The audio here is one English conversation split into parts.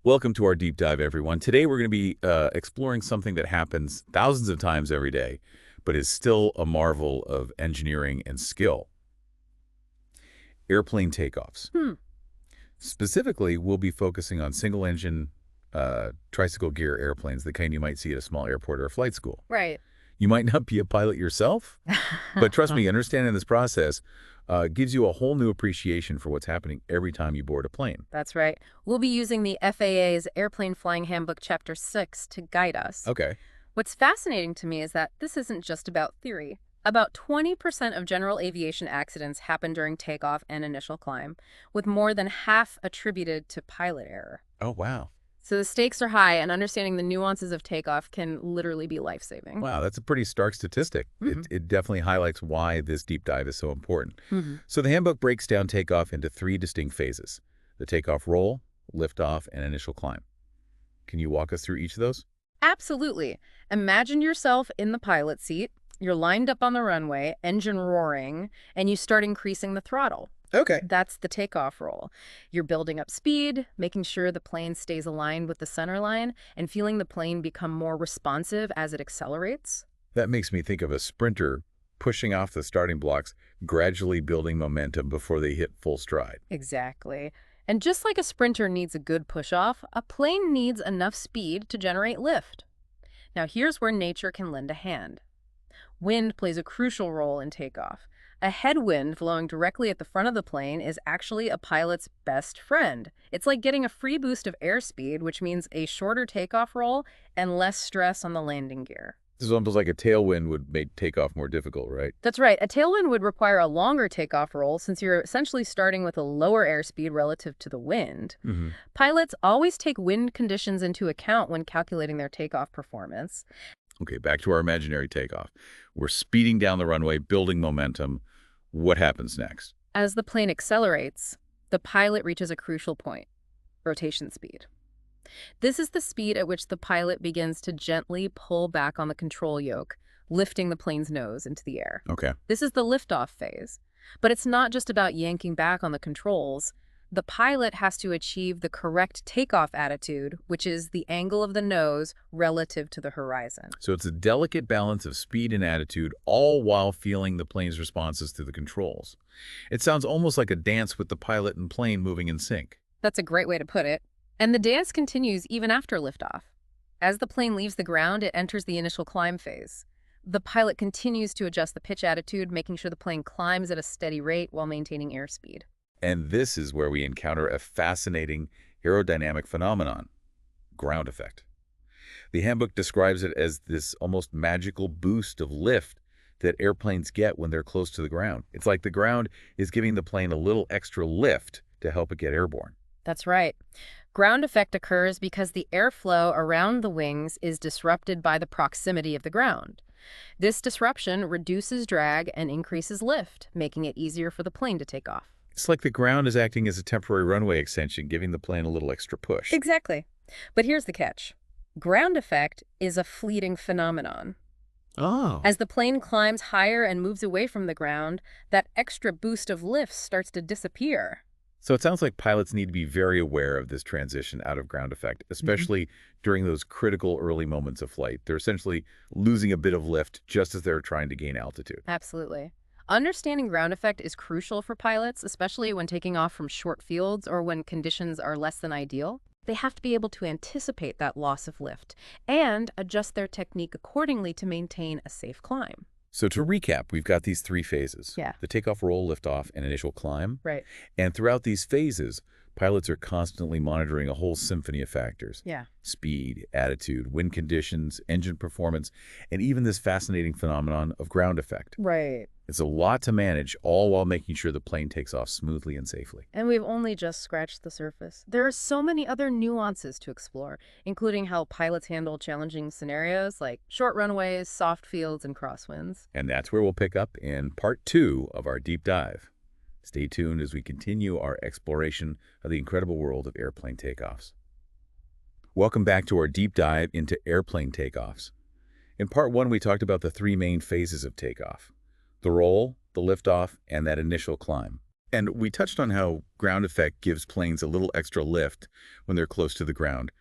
Welcome to our deep dive, everyone. Today we're going to be exploring something that happens thousands of times every day, but is still a marvel of engineering and skill. Airplane takeoffs. Specifically, we'll be focusing on single-engine tricycle gear airplanes, the kind you might see at a small airport or a flight school. Right. You might not be a pilot yourself, but trust me, understanding this process gives you a whole new appreciation for what's happening every time you board a plane. That's right. We'll be using the FAA's Airplane Flying Handbook Chapter 6 to guide us. Okay. What's fascinating to me is that this isn't just about theory. About 20% of general aviation accidents happen during takeoff and initial climb, with more than half attributed to pilot error. Oh, wow. So the stakes are high, and understanding the nuances of takeoff can literally be life-saving. Wow, that's a pretty stark statistic. It definitely highlights why this deep dive is so important. So the handbook breaks down takeoff into three distinct phases: the takeoff roll, liftoff, and initial climb. Can you walk us through each of those? Absolutely. Imagine yourself in the pilot seat. You're lined up on the runway, engine roaring, and you start increasing the throttle. Okay. That's the takeoff roll. You're building up speed, making sure the plane stays aligned with the center line, and feeling the plane become more responsive as it accelerates. That makes me think of a sprinter pushing off the starting blocks, gradually building momentum before they hit full stride. Exactly. And just like a sprinter needs a good push-off, a plane needs enough speed to generate lift. Now here's where nature can lend a hand. Wind plays a crucial role in takeoff. A headwind blowing directly at the front of the plane is actually a pilot's best friend. It's like getting a free boost of airspeed, which means a shorter takeoff roll and less stress on the landing gear. This is almost like a tailwind would make takeoff more difficult, right? That's right. A tailwind would require a longer takeoff roll since you're essentially starting with a lower airspeed relative to the wind. Pilots always take wind conditions into account when calculating their takeoff performance. Okay, back to our imaginary takeoff. We're speeding down the runway, building momentum. What happens next? As the plane accelerates, the pilot reaches a crucial point: rotation speed. This is the speed at which the pilot begins to gently pull back on the control yoke, lifting the plane's nose into the air. Okay. This is the liftoff phase. But it's not just about yanking back on the controls. The pilot has to achieve the correct takeoff attitude, which is the angle of the nose relative to the horizon. So it's a delicate balance of speed and attitude, all while feeling the plane's responses to the controls. It sounds almost like a dance with the pilot and plane moving in sync. That's a great way to put it. And the dance continues even after liftoff. As the plane leaves the ground, it enters the initial climb phase. The pilot continues to adjust the pitch attitude, making sure the plane climbs at a steady rate while maintaining airspeed. And this is where we encounter a fascinating aerodynamic phenomenon: ground effect. The handbook describes it as this almost magical boost of lift that airplanes get when they're close to the ground. It's like the ground is giving the plane a little extra lift to help it get airborne. That's right. Ground effect occurs because the airflow around the wings is disrupted by the proximity of the ground. This disruption reduces drag and increases lift, making it easier for the plane to take off. It's like the ground is acting as a temporary runway extension, giving the plane a little extra push. Exactly. But here's the catch. Ground effect is a fleeting phenomenon. Oh. As the plane climbs higher and moves away from the ground, that extra boost of lift starts to disappear. So it sounds like pilots need to be very aware of this transition out of ground effect, especially during those critical early moments of flight. They're essentially losing a bit of lift just as they're trying to gain altitude. Absolutely. Understanding ground effect is crucial for pilots, especially when taking off from short fields or when conditions are less than ideal. They have to be able to anticipate that loss of lift and adjust their technique accordingly to maintain a safe climb. So to recap, we've got these three phases: Yeah. the takeoff, roll, liftoff, and initial climb. Right. And throughout these phases, pilots are constantly monitoring a whole symphony of factors: Yeah. speed, attitude, wind conditions, engine performance, and even this fascinating phenomenon of ground effect. Right. It's a lot to manage, all while making sure the plane takes off smoothly and safely. And we've only just scratched the surface. There are so many other nuances to explore, including how pilots handle challenging scenarios like short runways, soft fields, and crosswinds. And that's where we'll pick up in part 2 of our deep dive. Stay tuned as we continue our exploration of the incredible world of airplane takeoffs. Welcome back to our deep dive into airplane takeoffs. In part 1, we talked about the three main phases of takeoff: the roll, the liftoff, and that initial climb. And we touched on how ground effect gives planes a little extra lift when they're close to the ground.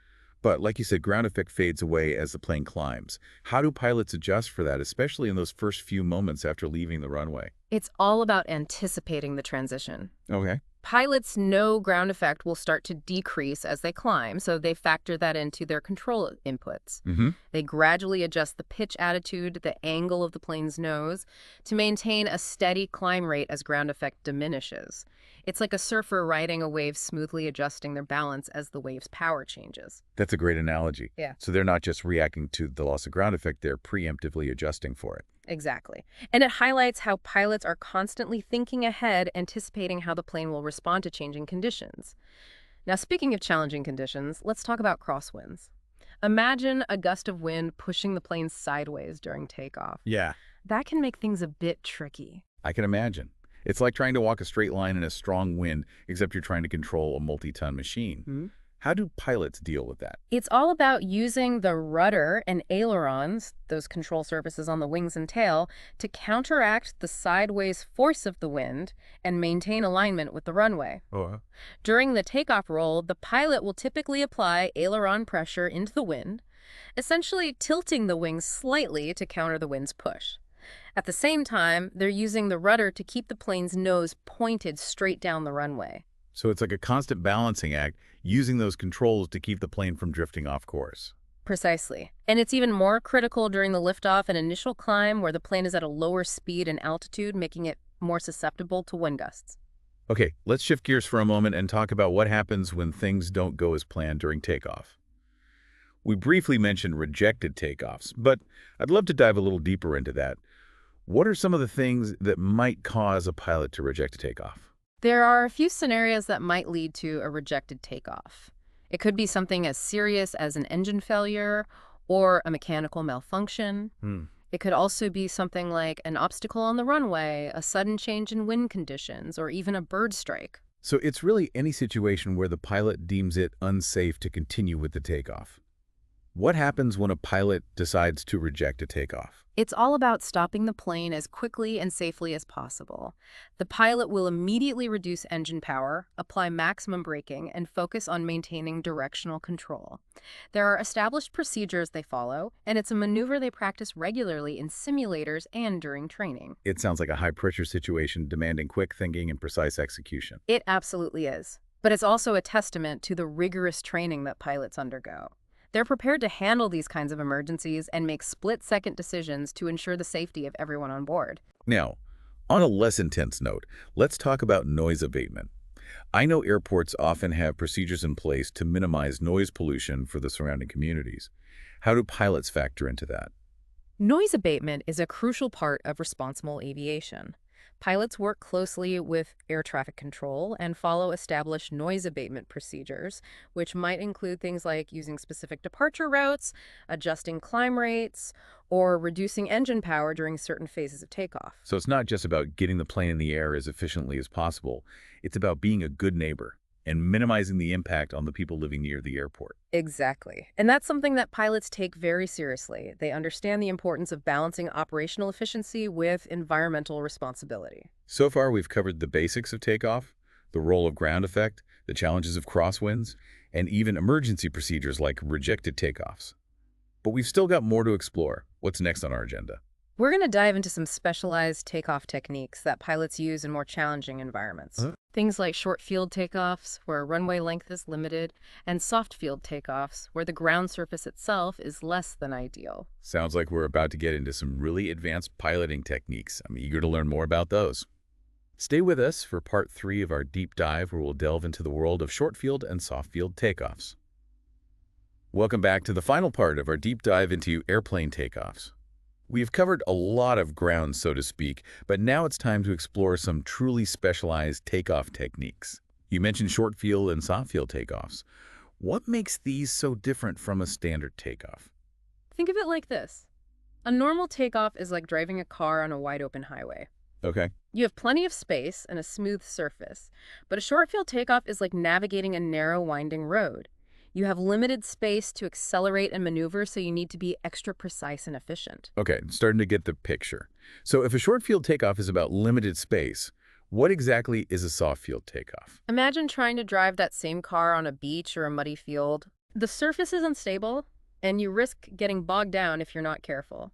But like you said, ground effect fades away as the plane climbs. How do pilots adjust for that, especially in those first few moments after leaving the runway? It's all about anticipating the transition. Okay. Pilots know ground effect will start to decrease as they climb, so they factor that into their control inputs. Mm-hmm. They gradually adjust the pitch attitude, the angle of the plane's nose, to maintain a steady climb rate as ground effect diminishes. It's like a surfer riding a wave, smoothly adjusting their balance as the wave's power changes. That's a great analogy. Yeah. So they're not just reacting to the loss of ground effect, they're preemptively adjusting for it. Exactly. And it highlights how pilots are constantly thinking ahead, anticipating how the plane will respond to changing conditions. Now, speaking of challenging conditions, let's talk about crosswinds. Imagine a gust of wind pushing the plane sideways during takeoff. Yeah. That can make things a bit tricky. I can imagine. It's like trying to walk a straight line in a strong wind, except you're trying to control a multi-ton machine. How do pilots deal with that? It's all about using the rudder and ailerons, those control surfaces on the wings and tail, to counteract the sideways force of the wind and maintain alignment with the runway. Oh, During the takeoff roll, the pilot will typically apply aileron pressure into the wind, essentially tilting the wings slightly to counter the wind's push. At the same time, they're using the rudder to keep the plane's nose pointed straight down the runway. so it's like a constant balancing act, using those controls to keep the plane from drifting off course. Precisely. And it's even more critical during the liftoff and initial climb, where the plane is at a lower speed and altitude, making it more susceptible to wind gusts. Okay, let's shift gears for a moment and talk about what happens when things don't go as planned during takeoff. We briefly mentioned rejected takeoffs, but I'd love to dive a little deeper into that. What are some of the things that might cause a pilot to reject a takeoff? There are a few scenarios that might lead to a rejected takeoff. It could be something as serious as an engine failure or a mechanical malfunction. It could also be something like an obstacle on the runway, a sudden change in wind conditions, or even a bird strike. So it's really any situation where the pilot deems it unsafe to continue with the takeoff. What happens when a pilot decides to reject a takeoff? It's all about stopping the plane as quickly and safely as possible. The pilot will immediately reduce engine power, apply maximum braking, and focus on maintaining directional control. There are established procedures they follow, and it's a maneuver they practice regularly in simulators and during training. It sounds like a high-pressure situation demanding quick thinking and precise execution. It absolutely is. But it's also a testament to the rigorous training that pilots undergo. They're prepared to handle these kinds of emergencies and make split-second decisions to ensure the safety of everyone on board. Now, on a less intense note, let's talk about noise abatement. I know airports often have procedures in place to minimize noise pollution for the surrounding communities. How do pilots factor into that? Noise abatement is a crucial part of responsible aviation. Pilots work closely with air traffic control and follow established noise abatement procedures, which might include things like using specific departure routes, adjusting climb rates, or reducing engine power during certain phases of takeoff. So it's not just about getting the plane in the air as efficiently as possible. It's about being a good neighbor and minimizing the impact on the people living near the airport. Exactly. And that's something that pilots take very seriously. They understand the importance of balancing operational efficiency with environmental responsibility. So far, we've covered the basics of takeoff, the role of ground effect, the challenges of crosswinds, and even emergency procedures like rejected takeoffs. But we've still got more to explore. What's next on our agenda? We're going to dive into some specialized takeoff techniques that pilots use in more challenging environments. Things like short field takeoffs, where runway length is limited, and soft field takeoffs, where the ground surface itself is less than ideal. Sounds like we're about to get into some really advanced piloting techniques. I'm eager to learn more about those. Stay with us for part 3 of our deep dive, where we'll delve into the world of short field and soft field takeoffs. Welcome back to the final part of our deep dive into airplane takeoffs. We've covered a lot of ground, so to speak, but now it's time to explore some truly specialized takeoff techniques. You mentioned short field and soft field takeoffs. What makes these so different from a standard takeoff? Think of it like this. A normal takeoff is like driving a car on a wide-open highway. Okay. You have plenty of space and a smooth surface, but a short field takeoff is like navigating a narrow, winding road. You have limited space to accelerate and maneuver, so you need to be extra precise and efficient. Okay, starting to get the picture. So if a short field takeoff is about limited space, What exactly is a soft field takeoff? Imagine trying to drive that same car on a beach or a muddy field. The surface is unstable, and you risk getting bogged down if you're not careful.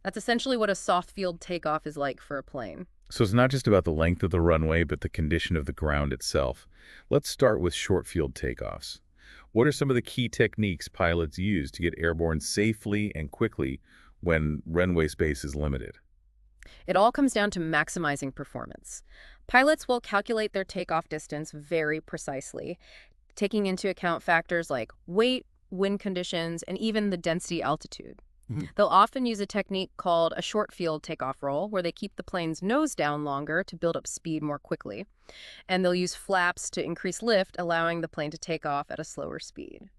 That's essentially what a soft field takeoff is like for a plane. So it's not just about the length of the runway, but the condition of the ground itself. Let's start with short field takeoffs. What are some of the key techniques pilots use to get airborne safely and quickly when runway space is limited? It all comes down to maximizing performance. Pilots will calculate their takeoff distance very precisely, taking into account factors like weight, wind conditions, and even the density altitude. Mhm. They'll often use a technique called a short field takeoff roll, where they keep the plane's nose down longer to build up speed more quickly. And they'll use flaps to increase lift, allowing the plane to take off at a slower speed.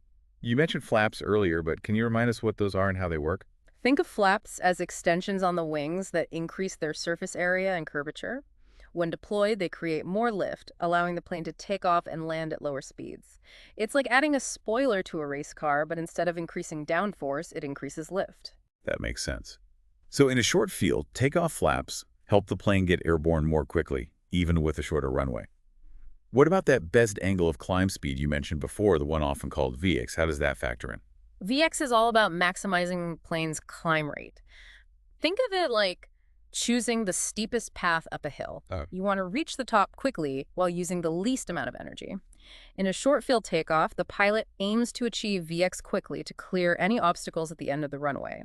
You mentioned flaps earlier, but can you remind us what those are and how they work? Think of flaps as extensions on the wings that increase their surface area and curvature. When deployed, they create more lift, allowing the plane to take off and land at lower speeds. It's like adding a spoiler to a race car, but instead of increasing downforce, it increases lift. That makes sense. So in a short field, takeoff flaps help the plane get airborne more quickly, even with a shorter runway. What about that best angle of climb speed you mentioned before, the one often called VX? How does that factor in? VX is all about maximizing plane's climb rate. Think of it like choosing the steepest path up a hill. Oh. You want to reach the top quickly while using the least amount of energy. In a short field takeoff, the pilot aims to achieve VX quickly to clear any obstacles at the end of the runway.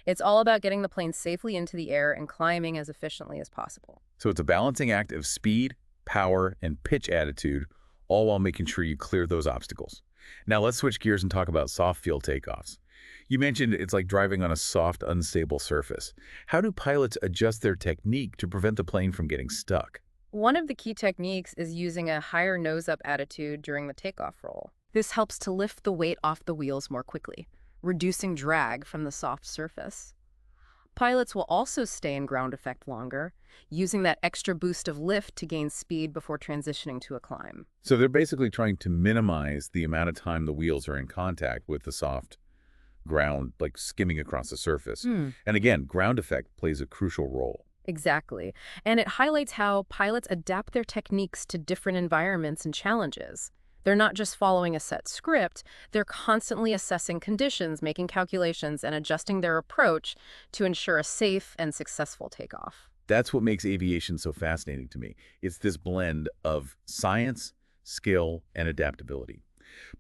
It's all about getting the plane safely into the air and climbing as efficiently as possible. So it's a balancing act of speed, power, and pitch attitude, all while making sure you clear those obstacles. Now let's switch gears and talk about soft field takeoffs. You mentioned it's like driving on a soft, unstable surface. How do pilots adjust their technique to prevent the plane from getting stuck? One of the key techniques is using a higher nose-up attitude during the takeoff roll. This helps to lift the weight off the wheels more quickly, reducing drag from the soft surface. Pilots will also stay in ground effect longer, using that extra boost of lift to gain speed before transitioning to a climb. So they're basically trying to minimize the amount of time the wheels are in contact with the soft ground, like skimming across the surface. And again, ground effect plays a crucial role. Exactly. And it highlights how pilots adapt their techniques to different environments and challenges. They're not just following a set script, they're constantly assessing conditions, making calculations, and adjusting their approach to ensure a safe and successful takeoff. That's what makes aviation so fascinating to me. It's this blend of science, skill, and adaptability.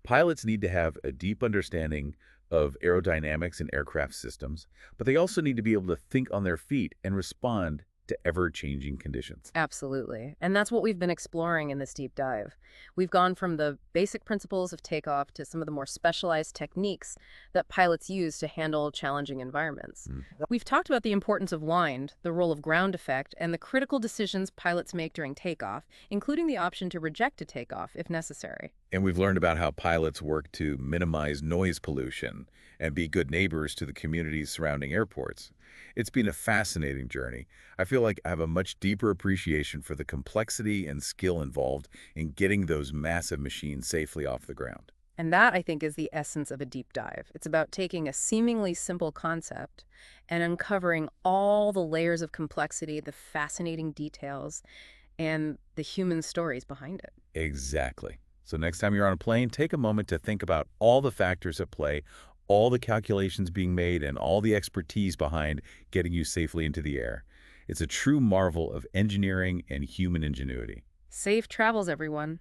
Pilots need to have a deep understanding of aerodynamics and aircraft systems, but they also need to be able to think on their feet and respond to ever-changing conditions. Absolutely. And that's what we've been exploring in this deep dive. We've gone from the basic principles of takeoff to some of the more specialized techniques that pilots use to handle challenging environments. We've talked about the importance of wind, the role of ground effect, and the critical decisions pilots make during takeoff, including the option to reject a takeoff if necessary. And we've learned about how pilots work to minimize noise pollution and be good neighbors to the communities surrounding airports. It's been a fascinating journey. I feel like I have a much deeper appreciation for the complexity and skill involved in getting those massive machines safely off the ground. And that, I think, is the essence of a deep dive. It's about taking a seemingly simple concept and uncovering all the layers of complexity, the fascinating details, and the human stories behind it. Exactly. So next time you're on a plane, take a moment to think about all the factors at play, all the calculations being made, and all the expertise behind getting you safely into the air. It's a true marvel of engineering and human ingenuity. Safe travels, everyone.